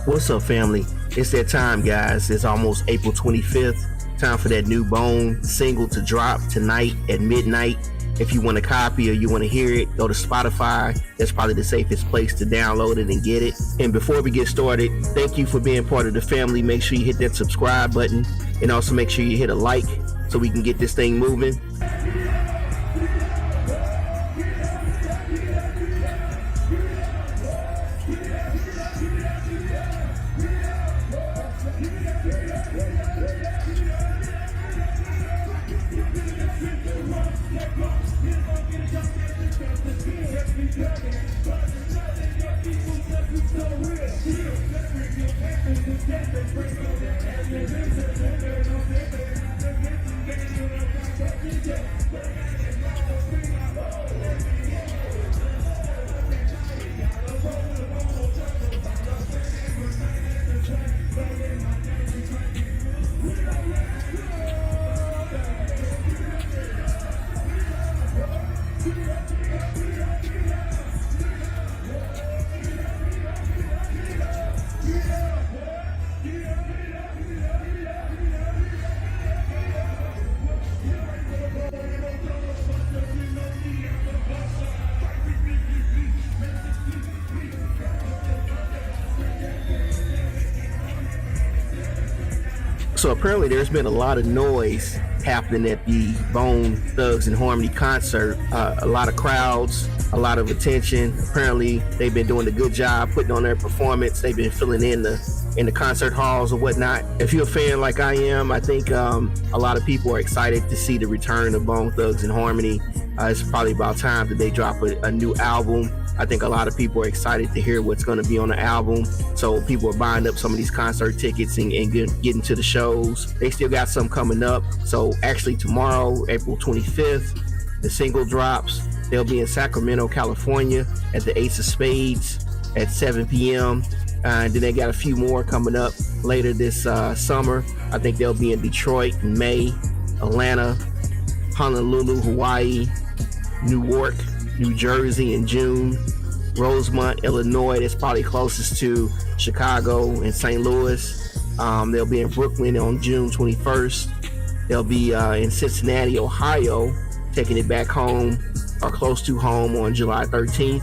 What's up, family? It's that time, guys. It's almost April 25th. Time for that new Bone single to drop tonight at midnight. If you want a copy or you want to hear it, go to Spotify. That's probably the safest place to download it and get it. And before we get started, thank you for being part of the family. Make sure you hit that subscribe button and also make sure you hit a like so we can get this thing moving. So apparently there's been a lot of noise happening at the BoneThugsnHarmony concert. A lot of crowds, a lot of attention. Apparently they've been doing a good job putting on their performance. They've been filling in the concert halls or whatnot. If you're a fan like I am, I think a lot of people are excited to see the return of BoneThugsnHarmony. It's probably about time that they drop a new album. I think a lot of people are excited to hear what's going to be on the album. So people are buying up some of these concert tickets and getting to the shows. They still got some coming up. So actually tomorrow, April 25th, the single drops. They'll be in Sacramento, California at the Ace of Spades at 7 p.m. And then they got a few more coming up later this summer. I think they'll be in Detroit in May, Atlanta, Honolulu, Hawaii, Newark, New Jersey in June, Rosemont, Illinois, that's probably closest to Chicago and St. Louis. They'll be in Brooklyn on June 21st. They'll be in Cincinnati, Ohio, taking it back home or close to home on July 13th.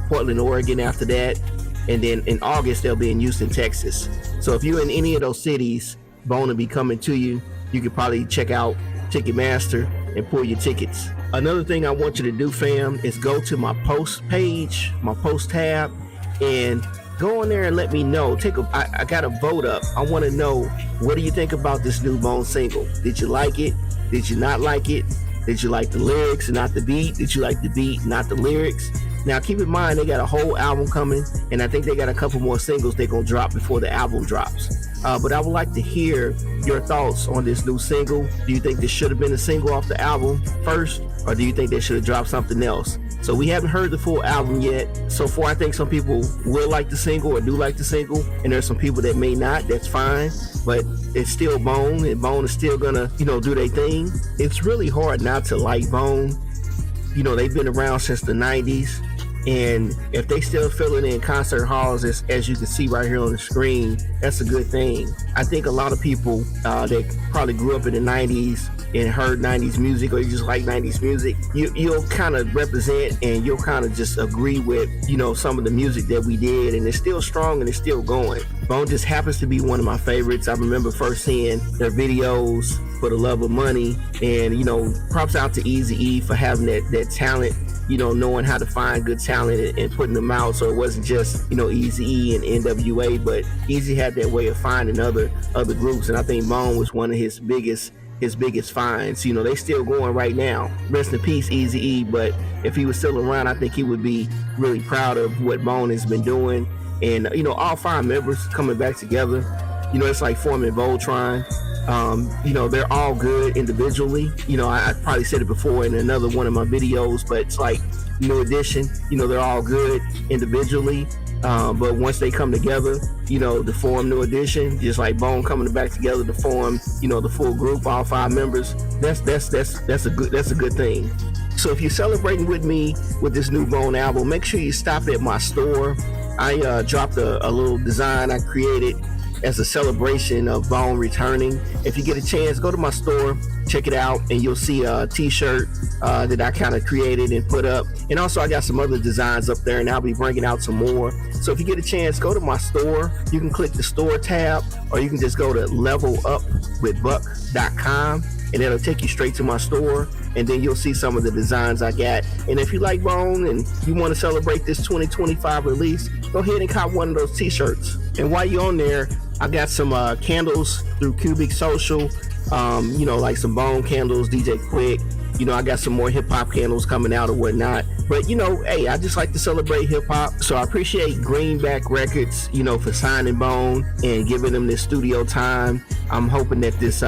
Portland, Oregon after that. And then in August, they'll be in Houston, Texas. So if you're in any of those cities, Bone will be coming to you. You could probably check out Ticketmaster and pull your tickets. Another thing I want you to do, fam, is go to my post page, my post tab, and go in there and let me know. I got a vote up. I want to know, what do you think about this new Bone single? Did you like it? Did you not like it? Did you like the lyrics and not the beat? Did you like the beat, not the lyrics? Now, keep in mind, they got a whole album coming, and I think they got a couple more singles they're going to drop before the album drops. But I would like to hear your thoughts on this new single. Do you think this should have been a single off the album first, or do you think they should have dropped something else? So we haven't heard the full album yet. So far, I think some people will like the single or do like the single, and there's some people that may not. That's fine, but it's still Bone, and Bone is still gonna, do their thing. It's really hard not to like Bone. They've been around since the 90s. And if they still filling in concert halls, as you can see right here on the screen, that's a good thing. I think a lot of people that probably grew up in the 90s and heard 90s music, or you just like 90s music, you'll kind of represent and you'll kind of just agree with, some of the music that we did, and it's still strong and it's still going. Bone just happens to be one of my favorites. I remember first seeing their videos for the love of money, and props out to Eazy-E for having that talent, knowing how to find good talent and putting them out. So it wasn't just Eazy-E and NWA, but Eazy had that way of finding other groups, and I think Bone was one of his biggest finds. They still going right now. Rest in peace, Eazy-E, but if he was still around, I think he would be really proud of what Bone has been doing. And all 5 members coming back together, it's like forming Voltron. They're all good individually. I probably said it before in another one of my videos, but it's like New Edition, they're all good individually. But once they come together, to form New Edition, just like Bone coming back together to form, the full group, all 5 members, that's a good thing. So if you're celebrating with me with this new Bone album, make sure you stop at my store. I dropped a little design I created as a celebration of Bone returning. If you get a chance, go to my store, check it out, and you'll see a t-shirt that I kind of created and put up. And also I got some other designs up there, and I'll be bringing out some more. So if you get a chance, go to my store. You can click the store tab, or you can just go to levelupwithbuck.com, and it'll take you straight to my store, and then you'll see some of the designs I got. And if you like Bone and you want to celebrate this 2025 release, go ahead and cop one of those t-shirts. And while you're on there, I got some candles through Cubic Social, like some Bone candles, DJ Quick. I got some more hip-hop candles coming out or whatnot. But, hey, I just like to celebrate hip-hop. So I appreciate Greenback Records, for signing Bone and giving them this studio time. I'm hoping that this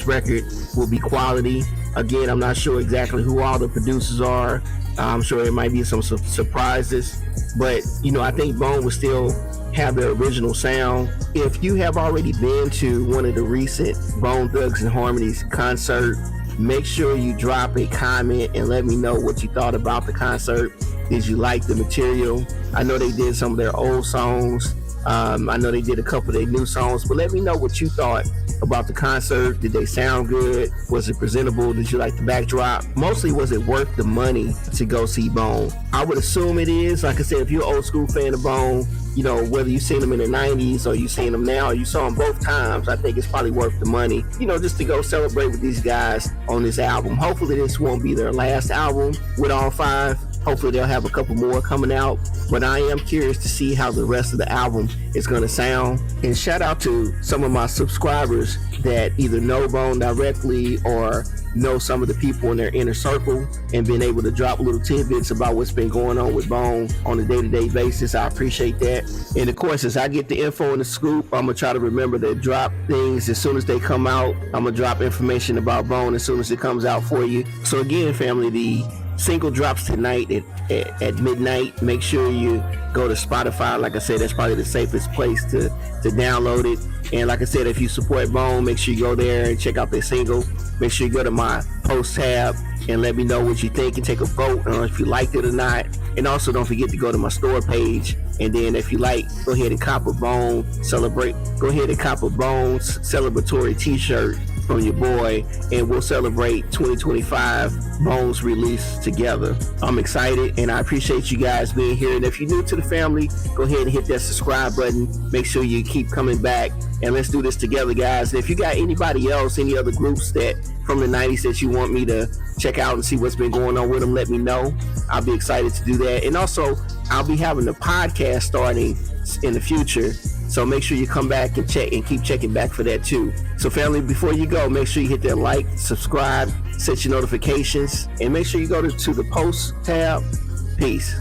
record will be quality. Again, I'm not sure exactly who all the producers are. I'm sure there might be some surprises. But, I think Bone will still have their original sound. If you have already been to one of the recent Bone Thugs and Harmony's concert, make sure you drop a comment and let me know what you thought about the concert. Did you like the material? I know they did some of their old songs. I know they did a couple of their new songs, but let me know what you thought about the concert. Did they sound good? Was it presentable? Did you like the backdrop? Mostly, was it worth the money to go see Bone? I would assume it is. Like I said, if you're an old school fan of Bone, whether you've seen them in the 90s or you've seen them now, or you saw them both times, I think it's probably worth the money, just to go celebrate with these guys on this album. Hopefully this won't be their last album with all five. Hopefully they'll have a couple more coming out, but I am curious to see how the rest of the album is going to sound. And shout out to some of my subscribers that either know Bone directly or know some of the people in their inner circle and been able to drop little tidbits about what's been going on with Bone on a day-to-day basis. I appreciate that. And of course, as I get the info and the scoop, I'm gonna try to remember to drop things as soon as they come out. I'm gonna drop information about Bone as soon as it comes out for you. So again, family, the single drops tonight at midnight. Make sure you go to Spotify. Like I said, that's probably the safest place to download it. And like I said, if you support Bone, make sure you go there and check out their single. Make sure you go to my post tab and let me know what you think and take a vote on if you liked it or not. And also don't forget to go to my store page. And then if you like, go ahead and cop a Bone celebratory t-shirt from your boy, and we'll celebrate 2025 Bone's release together. I'm excited, and I appreciate you guys being here. And if you're new to the family, go ahead and hit that subscribe button. Make sure you keep coming back, and let's do this together, guys. And if you got anybody else, any other groups that from the 90s that you want me to check out and see what's been going on with them, let me know. I'll be excited to do that. And also, I'll be having a podcast starting in the future, so make sure you come back and check and keep checking back for that too. So family, before you go, make sure you hit that like, subscribe, set your notifications, and make sure you go to the post tab. Peace.